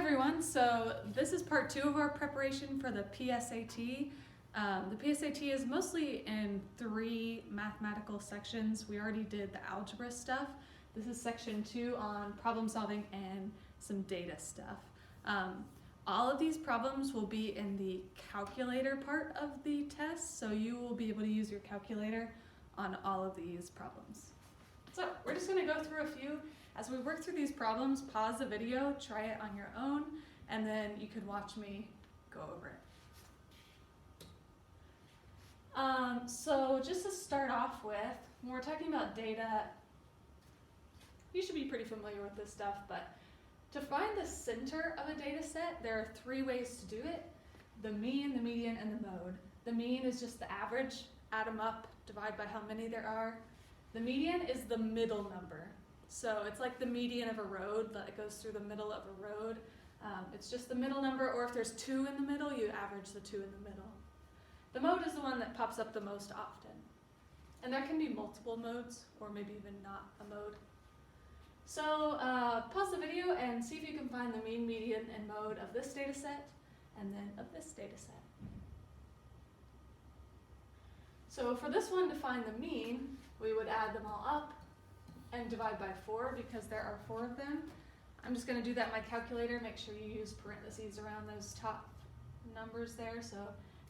everyone, so this is part 2 of our preparation for the PSAT. The PSAT is mostly in 3 mathematical sections. We already did the algebra stuff. This is section 2 on problem solving and some data stuff. All of these problems will be in the calculator part of the test, so you will be able to use your calculator on all of these problems. So we're just going to go through a few. As we work through these problems, pause the video, try it on your own, and then you can watch me go over it. So just to start off with, when we're talking about data, you should be pretty familiar with this stuff, but to find the center of a data set, there are 3 ways to do it: the mean, the median, and the mode. The mean is just the average, add them up, divide by how many there are. The median is the middle number. So it's like the median of a road that goes through the middle of a road. It's just the middle number, or if there's 2 in the middle, you average the 2 in the middle. The mode is the one that pops up the most often. And there can be multiple modes, or maybe even not a mode. So pause the video and see if you can find the mean, median, and mode of this data set, and then of this data set. So for this one, to find the mean, we would add them all up and divide by 4 because there are 4 of them. I'm just going to do that in my calculator. Make sure you use parentheses around those top numbers there. So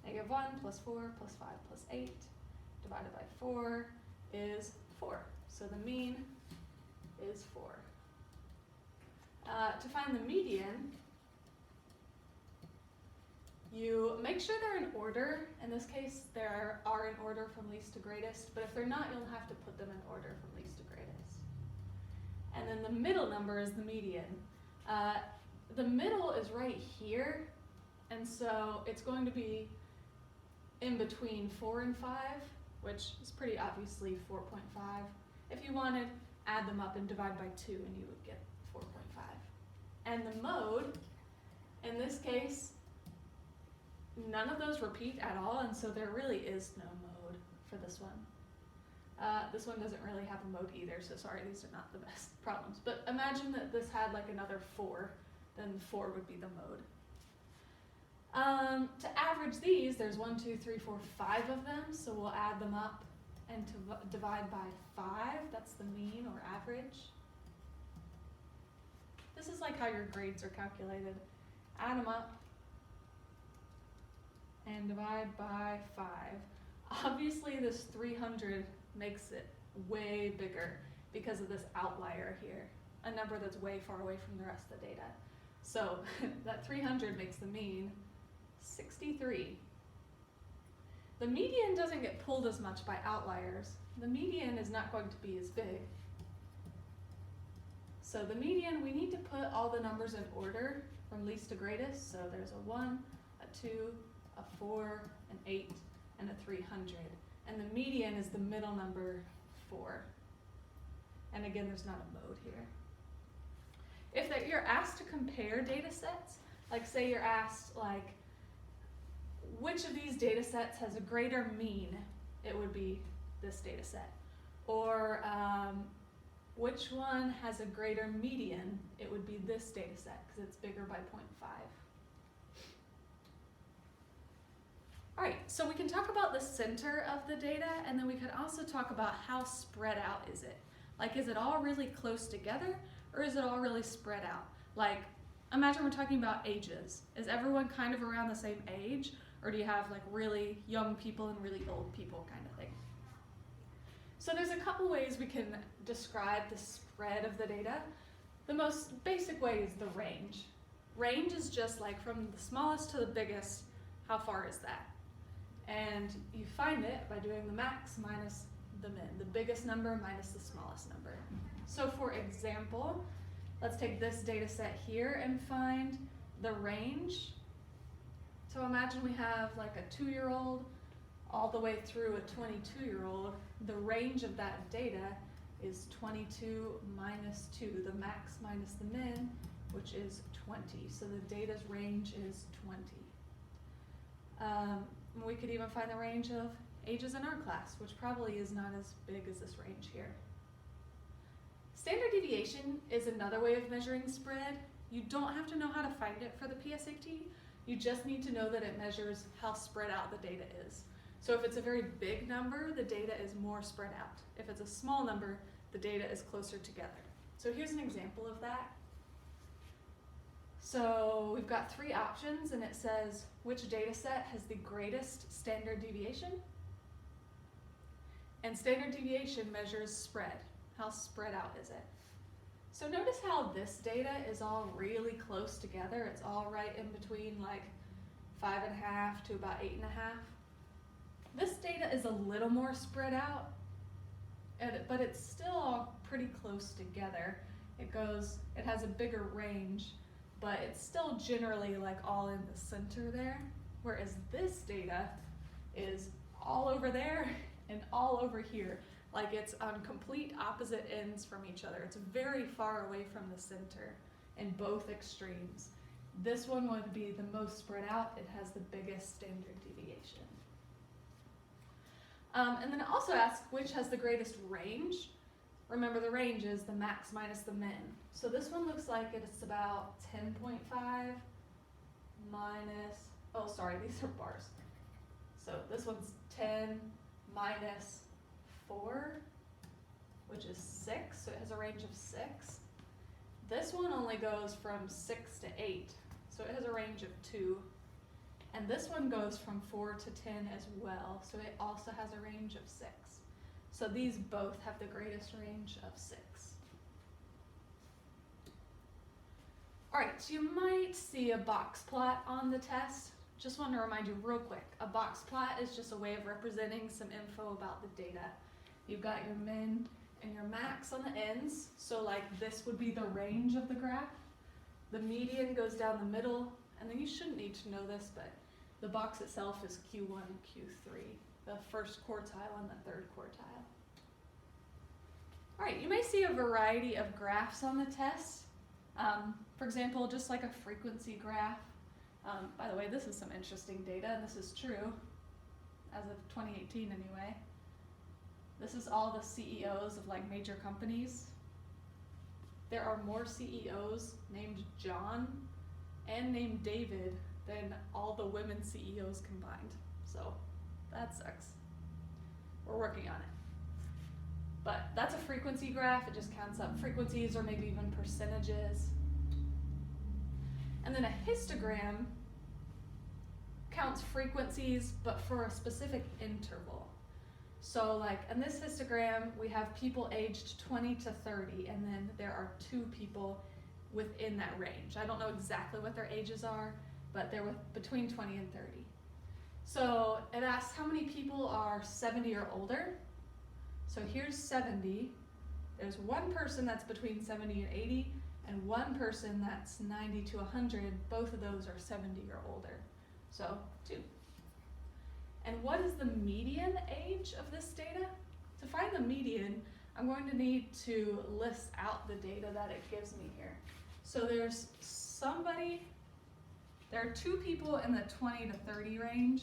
-1 plus 4 plus 5 plus 8 divided by 4 is 4. So the mean is 4. To find the median, you make sure they're in order. In this case, they are in order from least to greatest, but if they're not, you'll have to put them in order from least to greatest. And then the middle number is the median. The middle is right here, and so it's going to be in between 4 and 5, which is pretty obviously 4.5. If you wanted, add them up and divide by 2, and you would get 4.5. And the mode, in this case, none of those repeat at all, and so there really is no mode for this one. This one doesn't really have a mode either, so sorry, these are not the best problems. But imagine that this had like another 4, then 4 would be the mode. To average these, there's 1, 2, 3, 4, 5 of them, so we'll add them up and divide by 5. That's the mean or average. This is like how your grades are calculated. Add them up and divide by 5. Obviously, this 300 makes it way bigger because of this outlier here, a number that's way far away from the rest of the data. So that 300 makes the mean 63. The median doesn't get pulled as much by outliers. The median is not going to be as big. So the median, we need to put all the numbers in order from least to greatest. So there's a 1, a 2, a 4, an 8, and a 300. And the median is the middle number 4. And again, there's not a mode here. If you're asked to compare data sets, like say you're asked like, which of these data sets has a greater mean, it would be this data set. Or which one has a greater median, it would be this data set because it's bigger by 0.5. All right, so we can talk about the center of the data, and then we could also talk about how spread out is it. Like, is it all really close together, or is it all really spread out? Like, imagine we're talking about ages. Is everyone kind of around the same age, or do you have like really young people and really old people kind of thing? So there's a couple ways we can describe the spread of the data. The most basic way is the range. Range is just like from the smallest to the biggest, how far is that? And you find it by doing the max minus the min, the biggest number minus the smallest number. So for example, let's take this data set here and find the range. So imagine we have like a 2-year-old all the way through a 22-year-old. The range of that data is 22 minus 2, the max minus the min, which is 20. So the data's range is 20. We could even find the range of ages in our class, which probably is not as big as this range here. Standard deviation is another way of measuring spread. You don't have to know how to find it for the PSAT. You just need to know that it measures how spread out the data is. So if it's a very big number, the data is more spread out. If it's a small number, the data is closer together. So here's an example of that. So we've got 3 options, and it says which data set has the greatest standard deviation. And standard deviation measures spread. How spread out is it? So notice how this data is all really close together. It's all right in between like 5.5 to about 8.5. This data is a little more spread out, but it's still all pretty close together. It has a bigger range, but it's still generally like all in the center there, whereas this data is all over there and all over here. Like it's on complete opposite ends from each other. It's very far away from the center in both extremes. This one would be the most spread out. It has the biggest standard deviation. And then it also asks which has the greatest range. Remember, the range is the max minus the min. So this one looks like it's about 10.5 minus, oh sorry, these are bars. So this one's 10 minus 4, which is 6, so it has a range of 6. This one only goes from 6 to 8, so it has a range of 2. And this one goes from 4 to 10 as well, so it also has a range of 6. So these both have the greatest range of 6. All right, so you might see a box plot on the test. Just want to remind you real quick, a box plot is just a way of representing some info about the data. You've got your min and your max on the ends, so like this would be the range of the graph. The median goes down the middle, and then you shouldn't need to know this, but the box itself is Q1 and Q3, the first quartile and the third quartile. All right, you may see a variety of graphs on the test. For example, just like a frequency graph. By the way, this is some interesting data, and this is true as of 2018 anyway. This is all the CEOs of like major companies. There are more CEOs named John and named David than all the women CEOs combined. So that sucks. We're working on it. But that's a frequency graph. It just counts up frequencies or maybe even percentages. And then a histogram counts frequencies, but for a specific interval. So like in this histogram, we have people aged 20 to 30, and then there are 2 people within that range. I don't know exactly what their ages are, but they're between 20 and 30. So it asks how many people are 70 or older. So here's 70. There's one person that's between 70 and 80, and one person that's 90 to 100. Both of those are 70 or older. So 2. And what is the median age of this data? To find the median, I'm going to need to list out the data that it gives me here. So there's there are 2 people in the 20 to 30 range.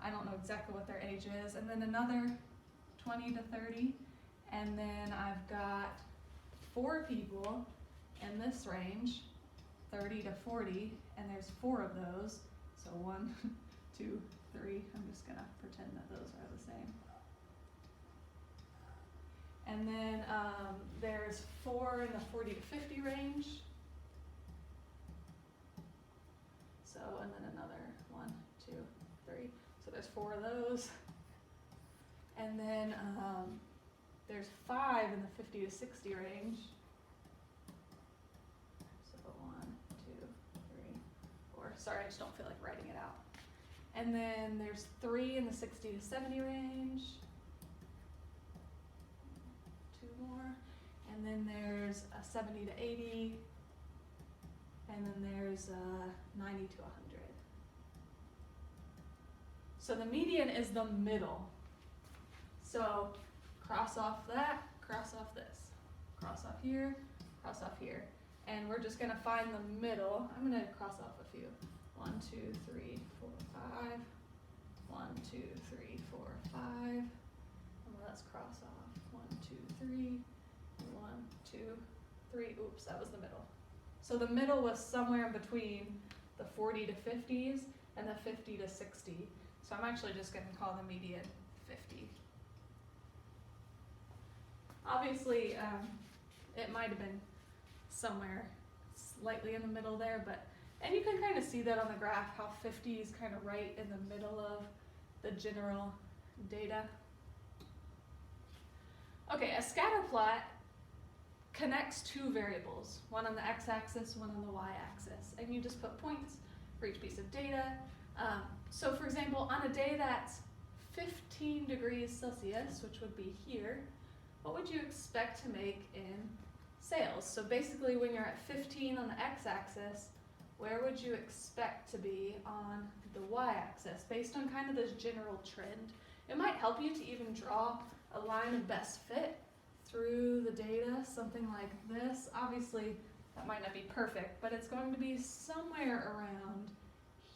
I don't know exactly what their age is. And then another 20 to 30. And then I've got 4 people in this range, 30 to 40, and there's 4 of those. So 1, 2, 3. I'm just gonna pretend that those are the same. And then there's 4 in the 40 to 50 range. So, and then another 1, 2, 3. So there's 4 of those. And then there's 5 in the 50 to 60 range. So 1, 2, 3, 4. Sorry, I just don't feel like writing it out. And then there's 3 in the 60 to 70 range. 2 more. And then there's a 70 to 80. And then there's 90 to 100. So the median is the middle. So cross off that, cross off this. Cross off here, cross off here. And we're just gonna find the middle. I'm gonna cross off a few. 1, 2, 3, 4, 5. 1, 2, 3, 4, 5. And let's cross off 1, 2, 3. 1, 2, 3. Oops, that was the middle. So the middle was somewhere in between the 40 to 50s and the 50 to 60. So I'm actually just going to call the median 50. Obviously, it might have been somewhere slightly in the middle there, and you can kind of see that on the graph, how 50 is kind of right in the middle of the general data. Okay, a scatter plot connects two variables, one on the x-axis, one on the y-axis, and you just put points for each piece of data. So for example, on a day that's 15 degrees Celsius, which would be here, what would you expect to make in sales? So basically when you're at 15 on the x-axis, where would you expect to be on the y-axis based on kind of this general trend? It might help you to even draw a line of best fit through the data, something like this. Obviously, that might not be perfect, but it's going to be somewhere around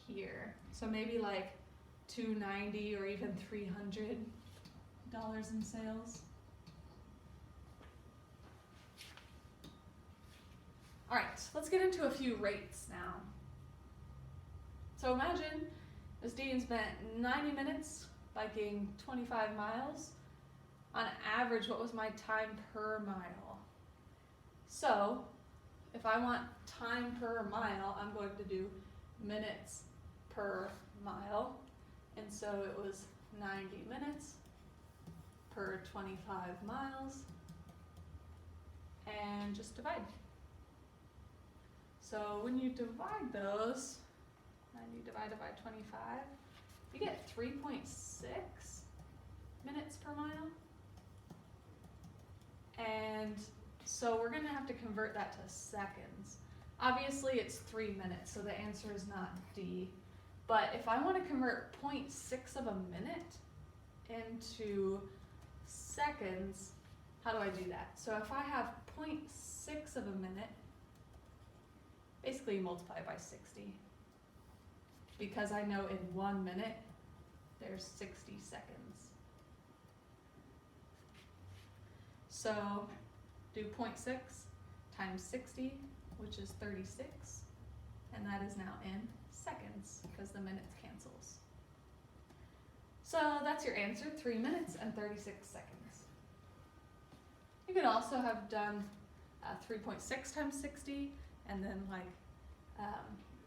here. So maybe like $290 or even $300 in sales. All right, let's get into a few rates now. So imagine Ms. Dean spent 90 minutes biking 25 miles. On average, what was my time per mile? So if I want time per mile, I'm going to do minutes per mile. And so it was 90 minutes per 25 miles. And just divide. So when you divide those, 90 divided by 25, you get 3.6 minutes per mile. And so we're going to have to convert that to seconds. Obviously it's 3 minutes, so the answer is not D. But if I want to convert 0.6 of a minute into seconds, how do I do that? So if I have 0.6 of a minute, basically multiply by 60. Because I know in 1 minute, there's 60 seconds. So do 0.6 times 60, which is 36, and that is now in seconds because the minutes cancels. So that's your answer, 3 minutes and 36 seconds. You could also have done 3.6 times 60 and then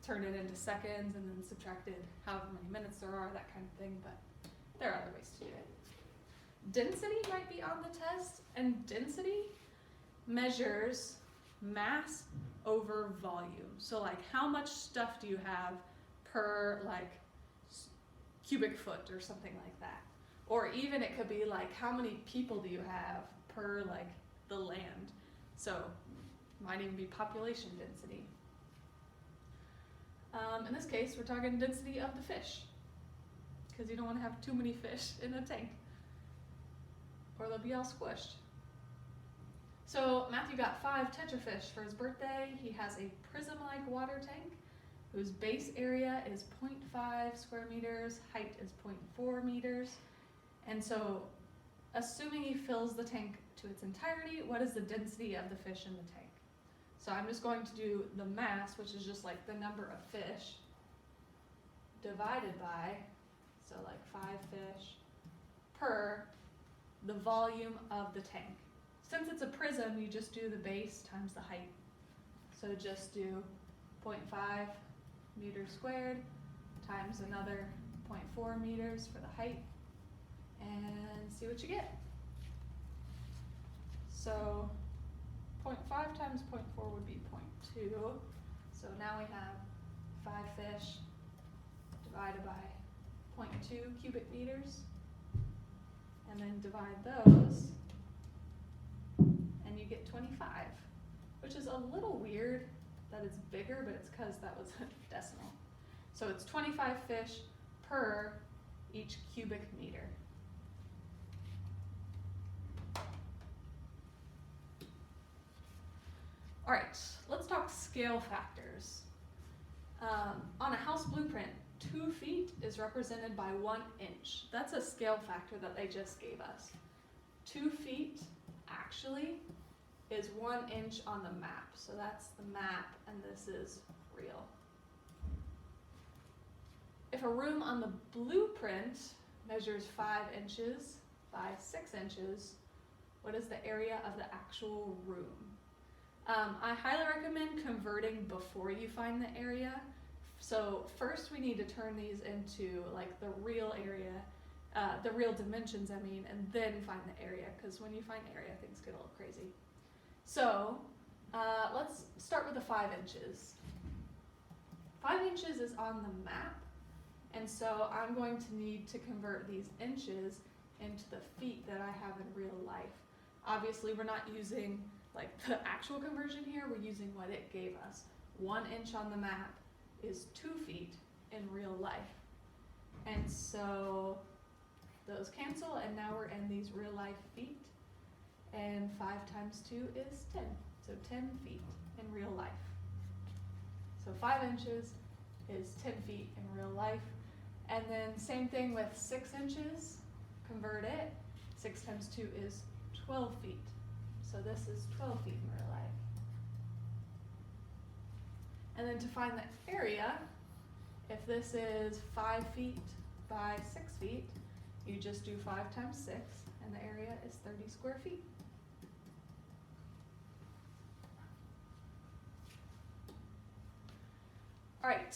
turned it into seconds and then subtracted however many minutes there are, that kind of thing, but there are other ways to do it. Density might be on the test, and density measures mass over volume. So like how much stuff do you have per cubic foot or something like that. Or even it could be like how many people do you have per the land. So might even be population density. In this case, we're talking density of the fish, because you don't want to have too many fish in a tank, or they'll be all squished. So Matthew got 5 tetrafish for his birthday. He has a prism-like water tank whose base area is 0.5 square meters, height is 0.4 meters. And so assuming he fills the tank to its entirety, what is the density of the fish in the tank? So I'm just going to do the mass, which is just the number of fish, divided by, so 5 fish, per the volume of the tank. Since it's a prism, you just do the base times the height. So just do 0.5 meters squared times another 0.4 meters for the height, and see what you get. So 0.5 times 0.4 would be 0.2. So now we have 5 fish divided by 0.2 cubic meters, and then divide those, and you get 25, which is a little weird that it's bigger, but it's because that was a decimal. So it's 25 fish per each cubic meter. All right, let's talk scale factors. On a house blueprint, 2 feet is represented by 1 inch. That's a scale factor that they just gave us. 2 feet actually is 1 inch on the map. So that's the map, and this is real. If a room on the blueprint measures 5 inches by 6 inches, what is the area of the actual room? I highly recommend converting before you find the area. So first we need to turn these into like the real area, the real dimensions, I mean, and then find the area, because when you find area, things get a little crazy. So let's start with the 5 inches. 5 inches is on the map, and so I'm going to need to convert these inches into the feet that I have in real life. Obviously, we're not using like the actual conversion here, we're using what it gave us. 1 inch on the map is 2 feet in real life. And so those cancel, and now we're in these real life feet. And 5 times 2 is 10, so 10 feet in real life. So 5 inches is 10 feet in real life. And then same thing with 6 inches, convert it. 6 times 2 is 12 feet. So this is 12 feet in real life. And then to find the area, if this is 5 feet by 6 feet, you just do 5 times 6, and the area is 30 square feet. All right,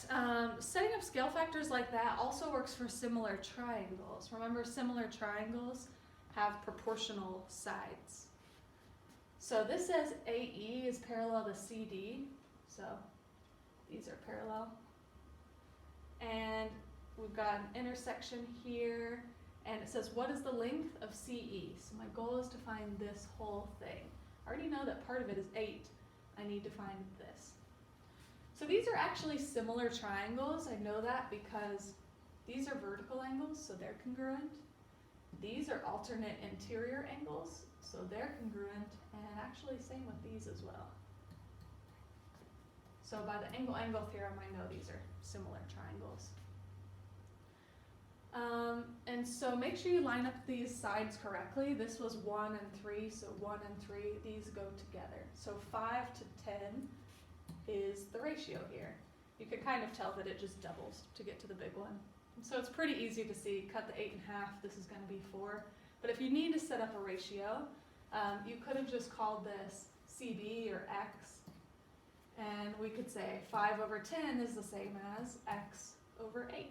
setting up scale factors like that also works for similar triangles. Remember, similar triangles have proportional sides. So this says AE is parallel to CD, so these are parallel. And we've got an intersection here, and it says, what is the length of CE? So my goal is to find this whole thing. I already know that part of it is 8. I need to find this. So these are actually similar triangles. I know that because these are vertical angles, so they're congruent. These are alternate interior angles, so they're congruent, and actually same with these as well. So by the angle-angle theorem, I know these are similar triangles. And so make sure you line up these sides correctly. This was 1 and 3, so 1 and 3, these go together. So 5 to 10 is the ratio here. You can kind of tell that it just doubles to get to the big one. So it's pretty easy to see, cut the 8 in half, this is going to be 4. But if you need to set up a ratio, you could have just called this CB or X, and we could say 5 over 10 is the same as X over 8.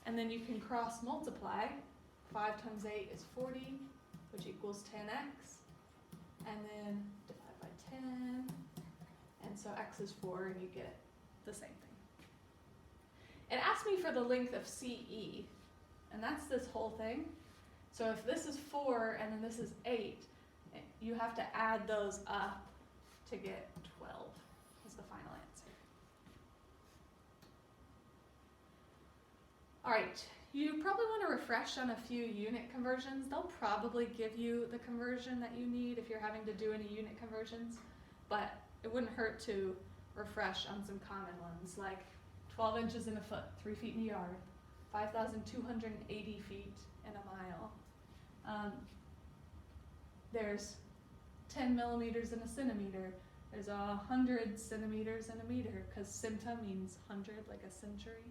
And then you can cross multiply. 5 times 8 is 40, which equals 10x, and then divide by 10, and so x is 4, and you get the same thing. It asked me for the length of CE, and that's this whole thing. So if this is 4 and then this is 8, you have to add those up to get 12 is the final answer. All right, you probably want to refresh on a few unit conversions. They'll probably give you the conversion that you need if you're having to do any unit conversions, but it wouldn't hurt to refresh on some common ones, like 12 inches in a foot, 3 feet in a yard, 5,280 feet in a mile. There's 10 millimeters in a centimeter. There's 100 centimeters in a meter, because centa means 100, like a century.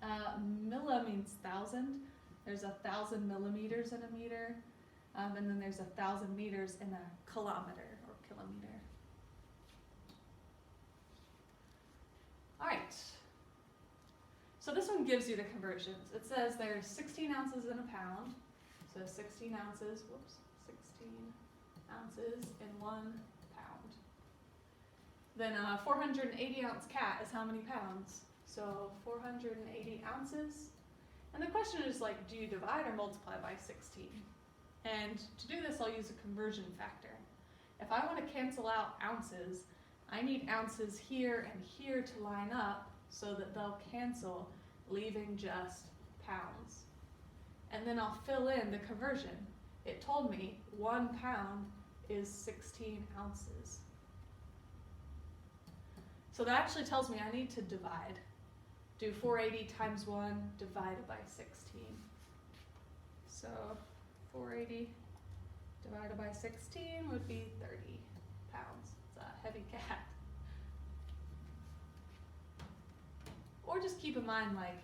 Milli means 1,000. There's 1,000 millimeters in a meter, and then there's 1,000 meters in a kilometer or kilometer. All right. So this one gives you the conversions. It says there's 16 ounces in a pound. So 16 ounces, 16 ounces in 1 pound. Then a 480 ounce cat is how many pounds? So 480 ounces. And the question is like, do you divide or multiply by 16? And to do this, I'll use a conversion factor. If I want to cancel out ounces, I need ounces here and here to line up so that they'll cancel, leaving just pounds. And then I'll fill in the conversion. It told me 1 pound is 16 ounces. So that actually tells me I need to divide. Do 480 times 1 divided by 16. So 480 divided by 16 would be 30 pounds. It's a heavy cat. Or just keep in mind, like,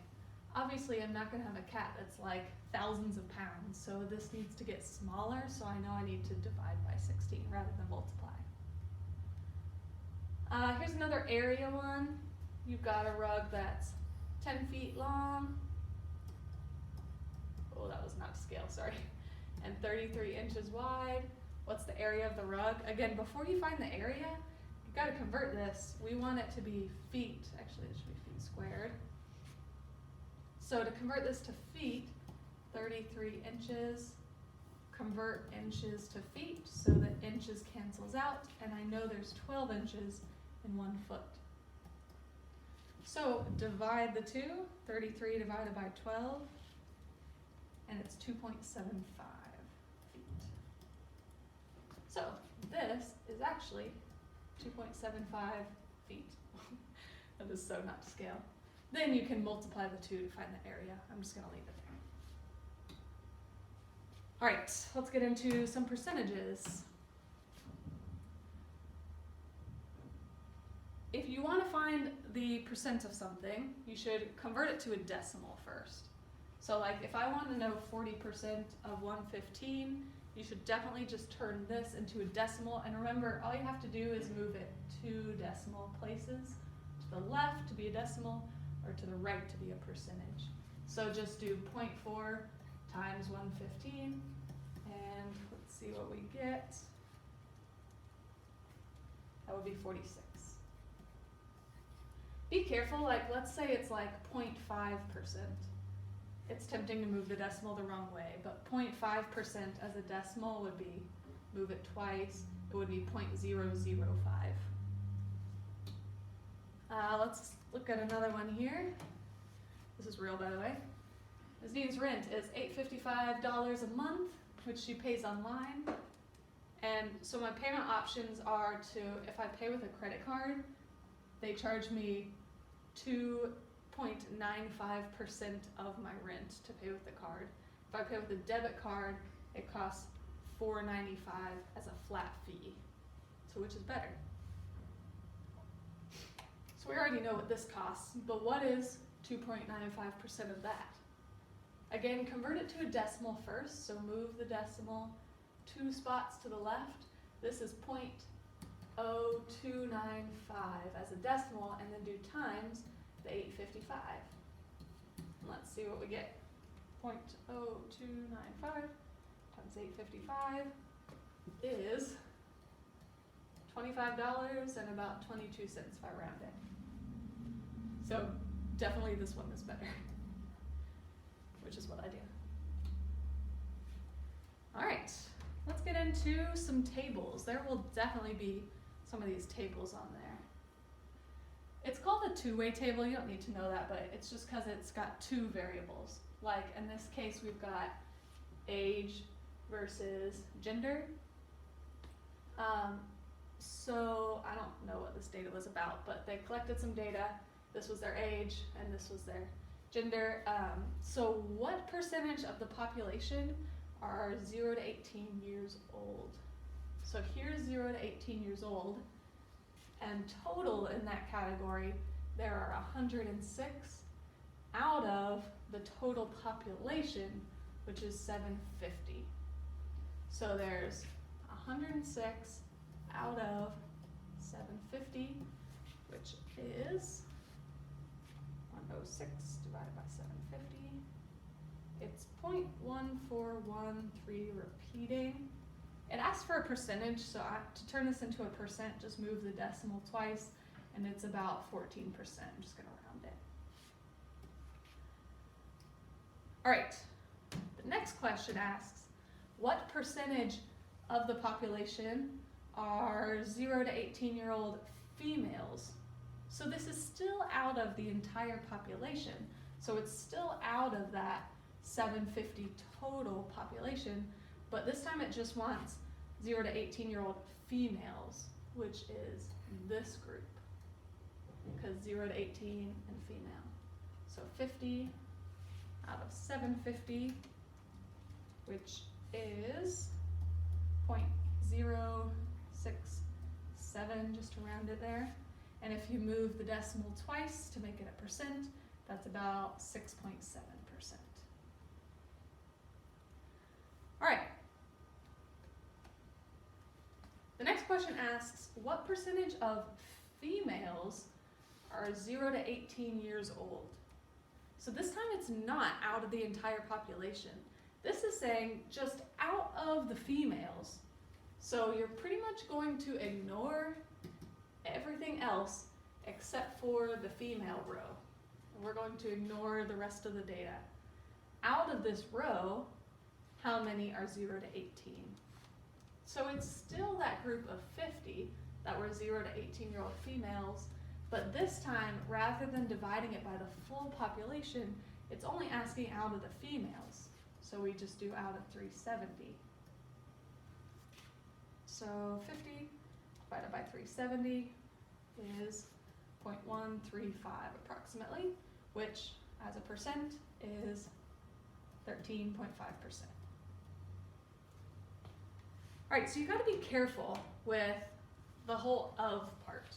obviously I'm not gonna have a cat that's like thousands of pounds, so this needs to get smaller, so I know I need to divide by 16 rather than multiply. Here's another area one. You've got a rug that's 10 feet long. Oh, that was not to scale, sorry. And 33 inches wide. What's the area of the rug? Again, before you find the area, you've got to convert this. We want it to be feet. Actually, it should be feet squared. So to convert this to feet, 33 inches, convert inches to feet so that inches cancels out, and I know there's 12 inches in 1 foot. So divide the two, 33 divided by 12, and it's 2.75 feet. So this is actually 2.75 feet. That is so not to scale. Then you can multiply the two to find the area. I'm just gonna leave it there. All right, let's get into some percentages. If you want to find the percent of something, you should convert it to a decimal first. So like if I want to know 40% of 115, you should definitely just turn this into a decimal. And remember, all you have to do is move it 2 decimal places, to the left to be a decimal, or to the right to be a percentage. So just do 0.4 times 115, and let's see what we get. That would be 46. Be careful, like let's say it's like 0.5%. It's tempting to move the decimal the wrong way, but 0.5% as a decimal would be, move it twice, it would be 0.005. Let's look at another one here. This is real, by the way. Nazine's rent is $855 a month, which she pays online. And so my payment options are to, if I pay with a credit card, they charge me 2.95% of my rent to pay with the card. If I pay with a debit card, it costs $4.95 as a flat fee. So which is better? So we already know what this costs, but what is 2.95% of that? Again, convert it to a decimal first, so move the decimal 2 spots to the left. This is 0.0295 as a decimal, and then do times the 855. Let's see what we get. 0.0295 times 855 is $25 and about 22 cents if I round it. So definitely this one is better, which is what I do. All right, let's get into some tables. There will definitely be some of these tables on there. It's called a two-way table. You don't need to know that, but it's just because it's got 2 variables. Like in this case, we've got age versus gender. So I don't know what this data was about, but they collected some data. This was their age and this was their gender. So what percentage of the population are 0 to 18 years old? So here's 0 to 18 years old, and total in that category, there are 106 out of the total population, which is 750. So there's 106 out of 750, which is 106 divided by 750. It's 0.1413 repeating. It asks for a percentage, so to turn this into a percent, just move the decimal twice, and it's about 14%. I'm just going to round it. All right, the next question asks, what percentage of the population are 0 to 18-year-old females? So this is still out of the entire population. So it's still out of that 750 total population, but this time it just wants 0 to 18-year-old females, which is this group, because 0 to 18 and female. So 50 out of 750, which is 0.067, just to round it there. And if you move the decimal twice to make it a percent, that's about 6.7%. All right. The next question asks, what percentage of females are 0 to 18 years old? So this time it's not out of the entire population. This is saying just out of the females. So you're pretty much going to ignore everything else except for the female row. And we're going to ignore the rest of the data. Out of this row, how many are 0 to 18? So it's still that group of 50 that were 0 to 18-year-old females, but this time, rather than dividing it by the full population, it's only asking out of the females. So we just do out of 370. So 50 divided by 370 is 0.135 approximately, which as a percent is 13.5%. All right, so you got to be careful with the whole of part.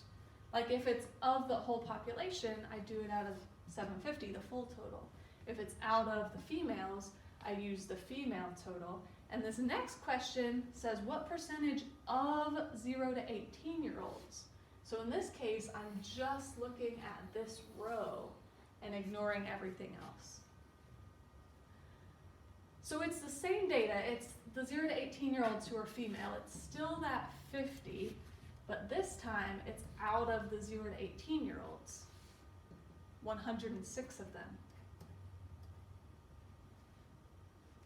Like if it's of the whole population, I do it out of 750, the full total. If it's out of the females, I use the female total. And this next question says, what percentage of 0 to 18-year-olds? So in this case, I'm just looking at this row and ignoring everything else. So it's the same data. It's the 0 to 18-year-olds who are female. It's still that 50, but this time it's out of the 0 to 18-year-olds, 106 of them.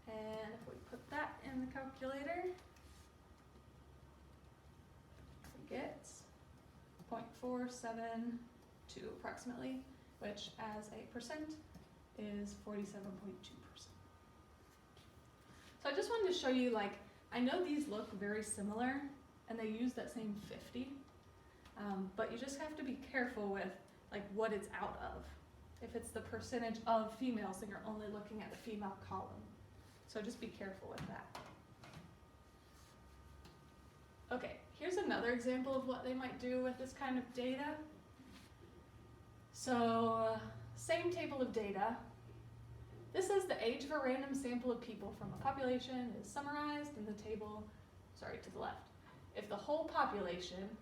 And if we put that in the calculator, we get 0.472 approximately, which as a percent is 47.2%. So I just wanted to show you, like, I know these look very similar and they use that same 50, but you just have to be careful with like what it's out of. If it's the percentage of females, then you're only looking at the female column. So just be careful with that. Okay, here's another example of what they might do with this kind of data. So same table of data. This is the age of a random sample of people from a population is summarized in the table, to the left. If the whole population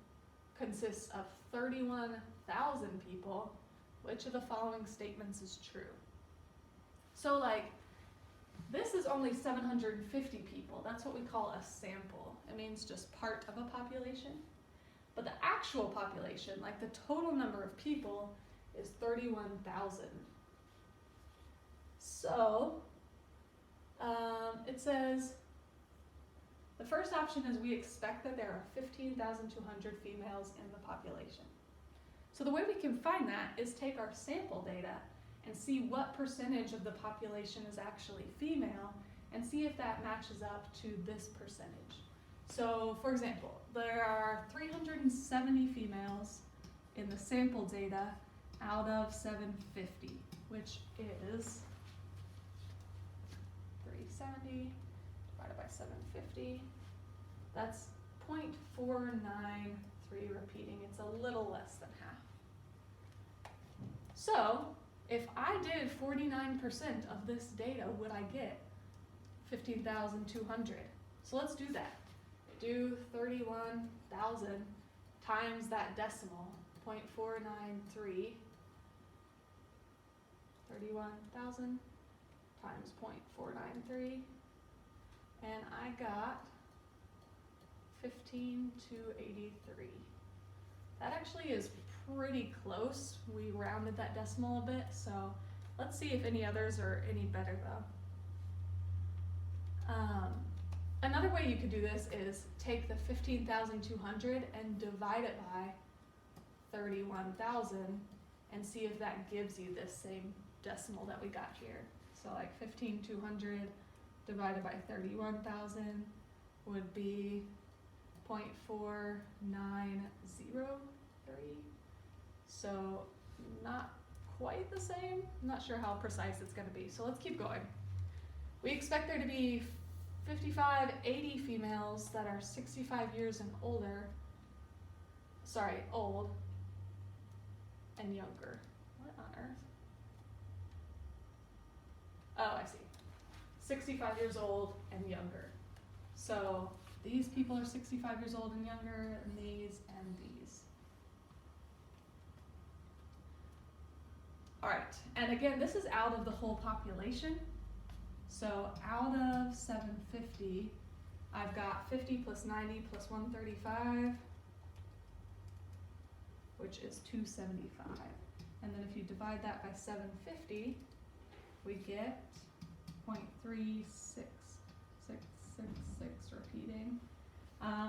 consists of 31,000 people, which of the following statements is true? So like, this is only 750 people. That's what we call a sample. It means just part of a population. But the actual population, like the total number of people, is 31,000. So it says, the first option is we expect that there are 15,200 females in the population. So the way we can find that is take our sample data and see what percentage of the population is actually female and see if that matches up to this percentage. So for example, there are 370 females in the sample data out of 750, which is 370 divided by 750. That's 0.493 repeating. It's a little less than half. So if I did 49% of this data, would I get 15,200? So let's do that. Do 31,000 times that decimal, 0.493. 31,000 times 0.493, and I got 15,283. That actually is pretty close. We rounded that decimal a bit, so let's see if any others are any better though. Another way you could do this is take the 15,200 and divide it by 31,000 and see if that gives you this same decimal that we got here. So like 15,200 divided by 31,000 would be 0.4903. So not quite the same. I'm not sure how precise it's going to be. So let's keep going. We expect there to be 55, 80 females that are 65 years and older, old and younger. What on earth? Oh, I see. 65 years old and younger. So these people are 65 years old and younger, and these and these. All right, and again, this is out of the whole population. So out of 750, I've got 50 plus 90 plus 135, which is 275. And then if you divide that by 750, we get 0.366666 repeating.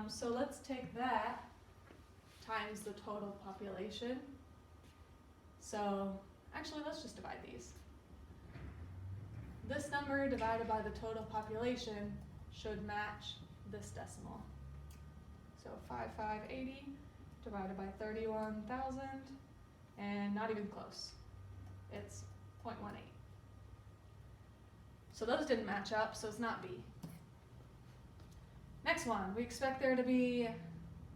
So let's take that times the total population. So actually, let's just divide these. This number divided by the total population should match this decimal. So 5580 divided by 31,000, and not even close. It's 0.18. So those didn't match up, so it's not B. Next one, we expect there to be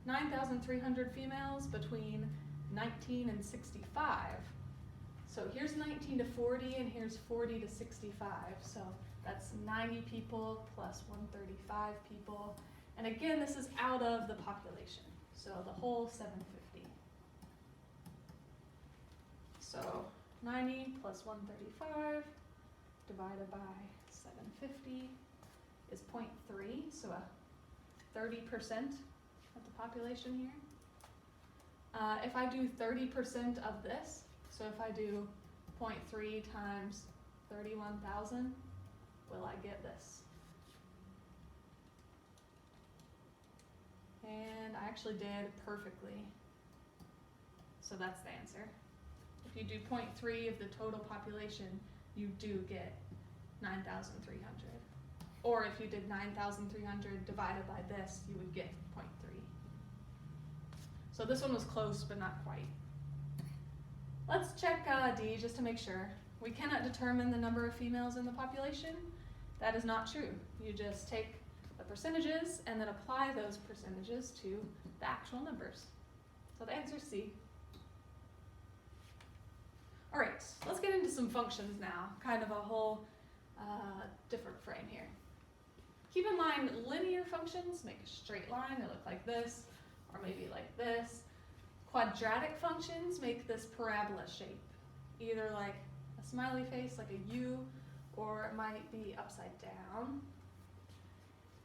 9,300 females between 19 and 65. So here's 19 to 40, and here's 40 to 65. So that's 90 people plus 135 people. And again, this is out of the population. So the whole 750. So 90 plus 135 divided by 750 is 0.3, so a 30% of the population here. If I do 30% of this, so if I do 0.3 times 31,000, will I get this? And I actually did perfectly. So that's the answer. If you do 0.3 of the total population, you do get 9,300. Or if you did 9,300 divided by this, you would get 0.3. So this one was close, but not quite. Let's check D just to make sure. We cannot determine the number of females in the population. That is not true. You just take the percentages and then apply those percentages to the actual numbers. So the answer is C. All right, let's get into some functions now, kind of a whole different frame here. Keep in mind, linear functions make a straight line. They look like this, or maybe like this. Quadratic functions make this parabola shape, either like a smiley face, like a U, or it might be upside down.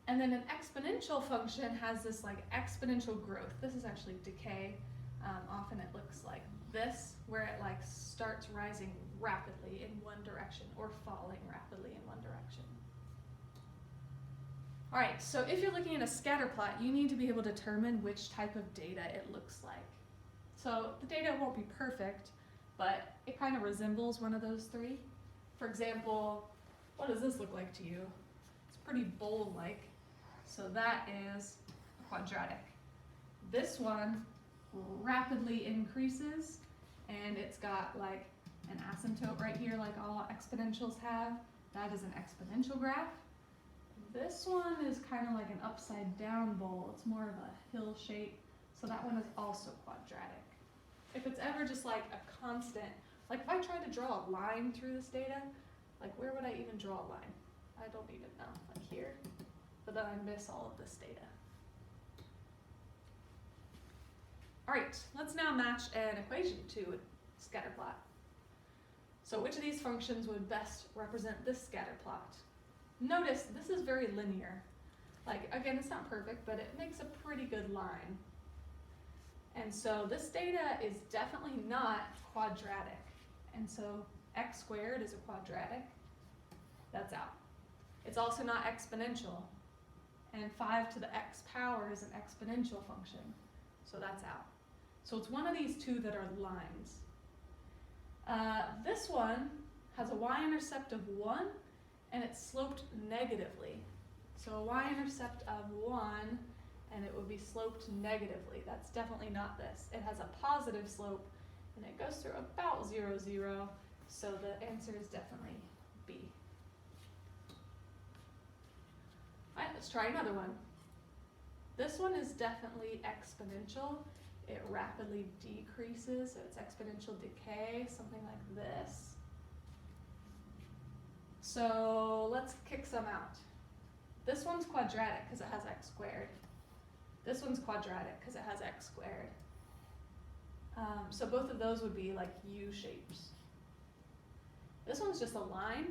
And then an exponential function has this like exponential growth. This is actually decay. Often it looks like this, where it like starts rising rapidly in one direction or falling rapidly in one direction. All right, so if you're looking at a scatter plot, you need to be able to determine which type of data it looks like. So the data won't be perfect, but it kind of resembles one of those three. For example, what does this look like to you? It's pretty bowl-like. So that is quadratic. This one rapidly increases, and it's got like an asymptote right here like all exponentials have. That is an exponential graph. This one is kind of like an upside down bowl. It's more of a hill shape, so that one is also quadratic. If it's ever just like a constant, like if I tried to draw a line through this data, like where would I even draw a line? I don't even know, like here, but then I miss all of this data. All right, let's now match an equation to a scatter plot. So which of these functions would best represent this scatter plot? Notice this is very linear. Like, again, it's not perfect, but it makes a pretty good line. And so this data is definitely not quadratic. And so x squared is a quadratic. That's out. It's also not exponential. And 5 to the x power is an exponential function. So that's out. So it's one of these two that are lines. This one has a y-intercept of 1, and it's sloped negatively. So a y-intercept of 1, and it would be sloped negatively. That's definitely not this. It has a positive slope, and it goes through about 0, 0. So the answer is definitely B. All right, let's try another one. This one is definitely exponential. It rapidly decreases, so it's exponential decay, something like this. So let's kick some out. This one's quadratic because it has x squared. This one's quadratic because it has x squared. So both of those would be like U shapes. This one's just a line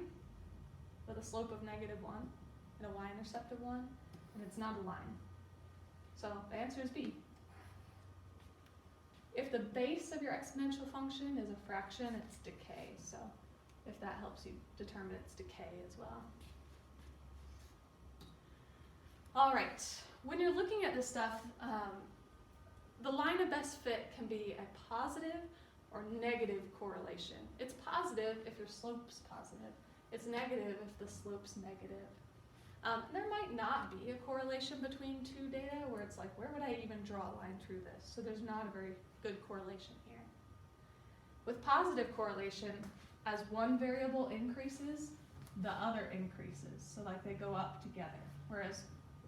with a slope of -1 and a y-intercept of 1, and it's not a line. So the answer is B. If the base of your exponential function is a fraction, it's decay. So if that helps you determine its decay as well. All right, when you're looking at this stuff, the line of best fit can be a positive or negative correlation. It's positive if your slope's positive. It's negative if the slope's negative. There might not be a correlation between two data where it's like, where would I even draw a line through this? So there's not a very good correlation here. With positive correlation, as one variable increases, the other increases. So like they go up together. Whereas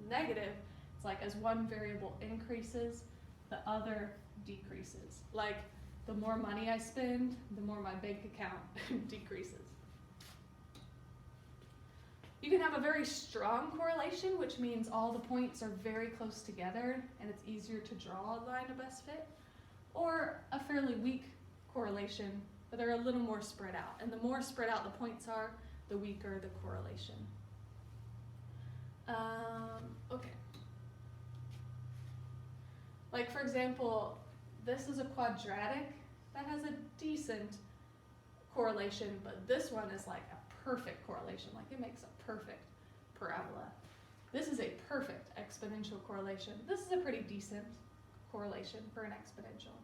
negative, it's like as one variable increases, the other decreases. Like the more money I spend, the more my bank account decreases. You can have a very strong correlation, which means all the points are very close together and it's easier to draw a line of best fit, or a fairly weak correlation, but they're a little more spread out. And the more spread out the points are, the weaker the correlation. Okay. Like for example, this is a quadratic that has a decent correlation, but this one is like a perfect correlation, like it makes a perfect parabola. This is a perfect exponential correlation. This is a pretty decent correlation for an exponential.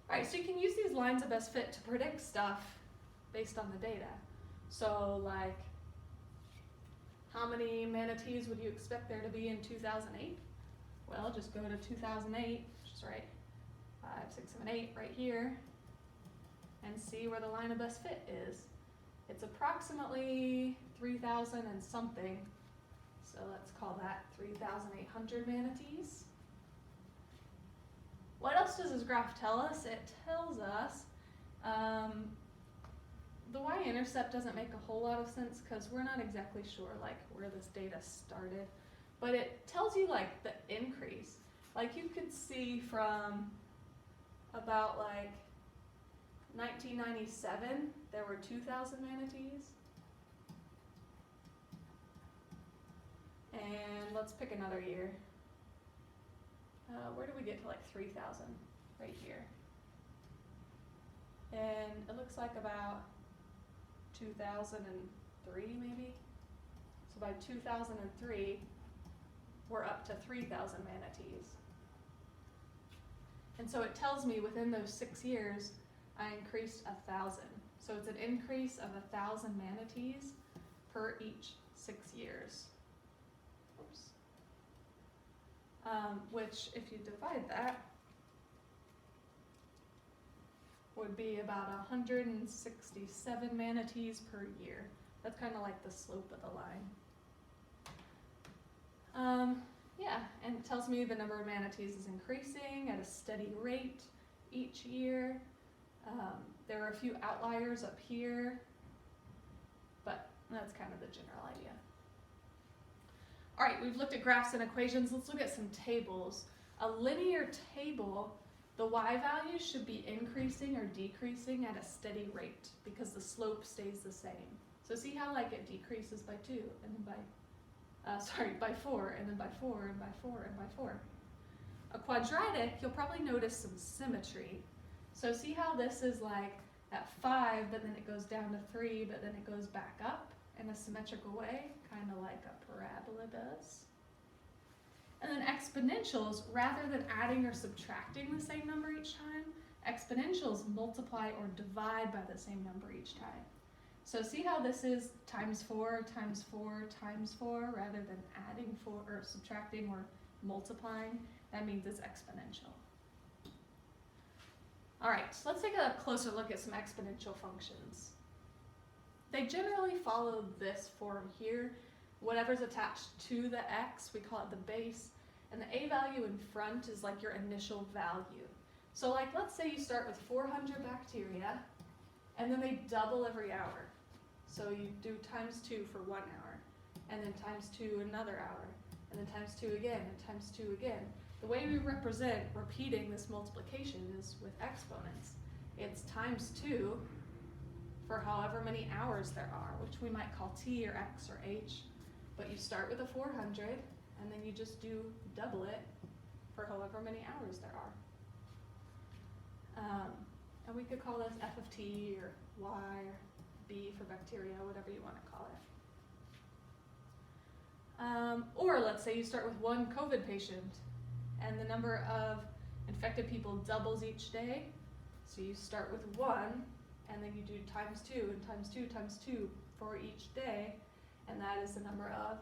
All right, so you can use these lines of best fit to predict stuff based on the data. So like, how many manatees would you expect there to be in 2008? Well, just go to 2008, which is right, 5, 6, 7, 8 right here, and see where the line of best fit is. It's approximately 3,000 and something, so let's call that 3,800 manatees. What else does this graph tell us? It tells us the y-intercept doesn't make a whole lot of sense because we're not exactly sure like where this data started, but it tells you like the increase. Like you could see from about like 1997, there were 2,000 manatees. And let's pick another year. Where do we get to like 3,000? Right here. And it looks like about 2003 maybe. So by 2003, we're up to 3,000 manatees. And so it tells me within those 6 years, I increased 1,000. So it's an increase of 1,000 manatees per each 6 years. Oops. Which, if you divide that, would be about 167 manatees per year. That's kind of like the slope of the line. Yeah, and it tells me the number of manatees is increasing at a steady rate each year. There are a few outliers up here, but that's kind of the general idea. All right, we've looked at graphs and equations. Let's look at some tables. A linear table, the y value should be increasing or decreasing at a steady rate because the slope stays the same. So see how like it decreases by 2 and then by 4 and then by 4 and by 4 and by 4. A quadratic, you'll probably notice some symmetry. So see how this is like at 5, but then it goes down to 3, but then it goes back up in a symmetrical way, kind of like a parabola does. And then exponentials, rather than adding or subtracting the same number each time, exponentials multiply or divide by the same number each time. So see how this is times 4 times 4 times 4, rather than adding 4 or subtracting or multiplying, that means it's exponential. All right, so let's take a closer look at some exponential functions. They generally follow this form here. Whatever's attached to the x, we call it the base, and the a value in front is like your initial value. So like, let's say you start with 400 bacteria, and then they double every hour. So you do times 2 for 1 hour, and then times 2 another hour, and then times 2 again, and times 2 again. The way we represent repeating this multiplication is with exponents. It's times 2 for however many hours there are, which we might call t or x or h. But you start with a 400, and then you just do double it for however many hours there are. And we could call this f of t or y or b for bacteria, whatever you want to call it. Or let's say you start with one COVID patient, and the number of infected people doubles each day. So you start with 1, and then you do times 2 and times 2 times 2 for each day, and that is the number of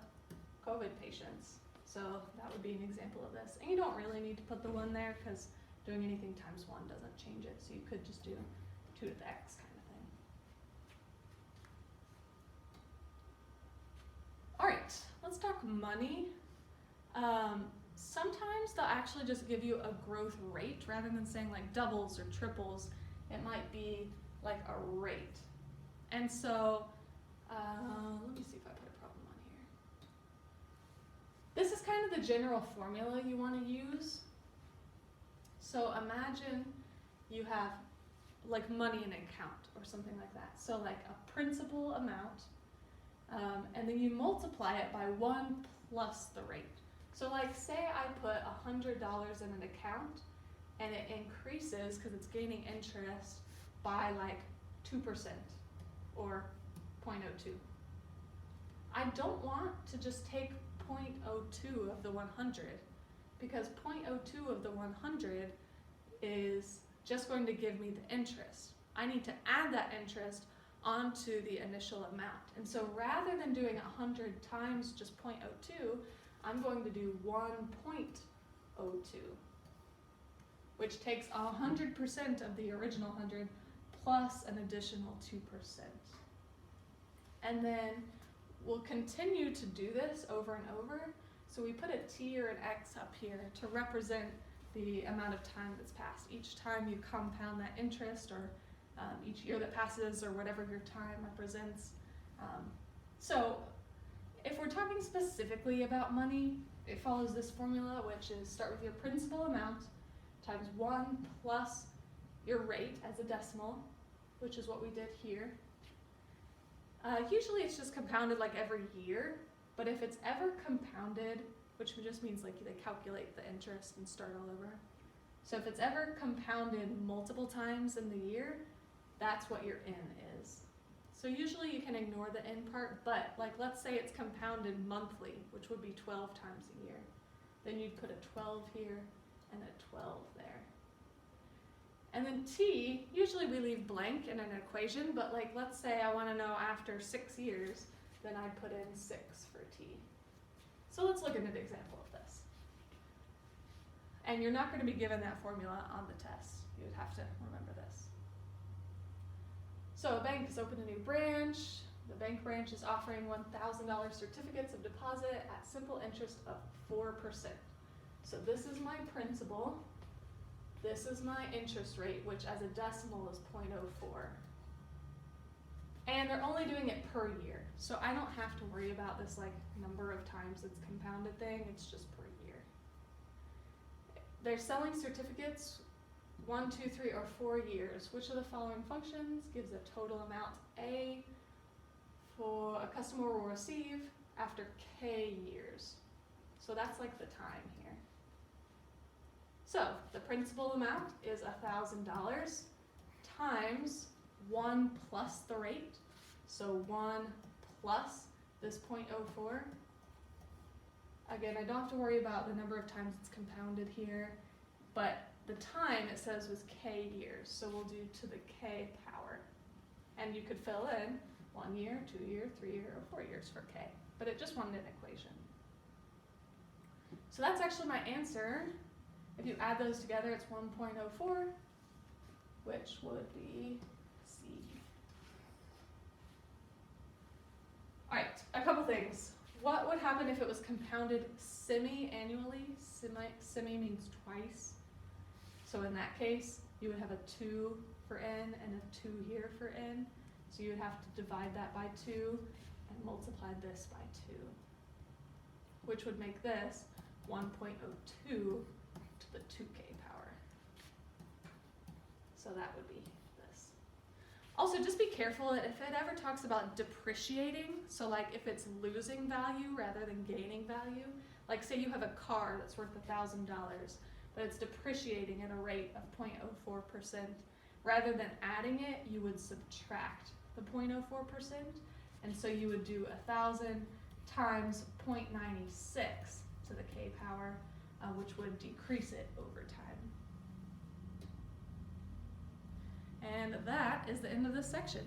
COVID patients. So that would be an example of this. And you don't really need to put the 1 there because doing anything times 1 doesn't change it. So you could just do 2 to the x kind of thing. All right, let's talk money. Sometimes they'll actually just give you a growth rate rather than saying like doubles or triples. It might be like a rate. And so, let me see if I put a problem on here. This is kind of the general formula you want to use. So imagine you have like money in an account or something like that. So like a principal amount, and then you multiply it by 1 plus the rate. So like say I put $100 in an account and it increases because it's gaining interest by like 2% or 0.02. I don't want to just take 0.02 of the 100 because 0.02 of the 100 is just going to give me the interest. I need to add that interest onto the initial amount. And so rather than doing 100 times just 0.02, I'm going to do 1.02, which takes 100% of the original 100 plus an additional 2%. And then we'll continue to do this over and over. So we put a t or an x up here to represent the amount of time that's passed. Each time you compound that interest, or each year that passes, or whatever your time represents. So if we're talking specifically about money, it follows this formula, which is start with your principal amount times 1 plus your rate as a decimal, which is what we did here. Usually it's just compounded like every year, but if it's ever compounded, which just means like they calculate the interest and start all over. So if it's ever compounded multiple times in the year, that's what your n is. So usually you can ignore the n part, but like let's say it's compounded monthly, which would be 12 times a year. Then you'd put a 12 here and a 12 there. And then t, usually we leave blank in an equation, but like let's say I want to know after 6 years, then I'd put in 6 for t. So let's look at an example of this. And you're not going to be given that formula on the test. You would have to remember this. So a bank has opened a new branch. The bank branch is offering $1,000 certificates of deposit at simple interest of 4%. So this is my principal. This is my interest rate, which as a decimal is 0.04. And they're only doing it per year. So I don't have to worry about this like number of times it's compounded thing. It's just per year. They're selling certificates 1, 2, 3, or 4 years. Which of the following functions gives a total amount A for a customer will receive after K years? So that's like the time here. So the principal amount is $1,000 times 1 plus the rate. So 1 plus this 0.04. Again, I don't have to worry about the number of times it's compounded here, but the time it says was K years, so we'll do to the K power. And you could fill in 1 year, 2 year, 3 year, or 4 years for K, but it just wanted an equation. So that's actually my answer. If you add those together, it's 1.04, which would be C. All right, a couple things. What would happen if it was compounded semi-annually? Semi means twice. So in that case, you would have a 2 for n and a 2 here for n. So you would have to divide that by 2 and multiply this by 2, which would make this 1.02 to the 2k power. So that would be this. Also, just be careful if it ever talks about depreciating, so like if it's losing value rather than gaining value, like say you have a car that's worth $1,000, but it's depreciating at a rate of 0.04%, rather than adding it, you would subtract the 0.04%, and so you would do 1,000 times 0.96 to the k power, which would decrease it over time. And that is the end of this section.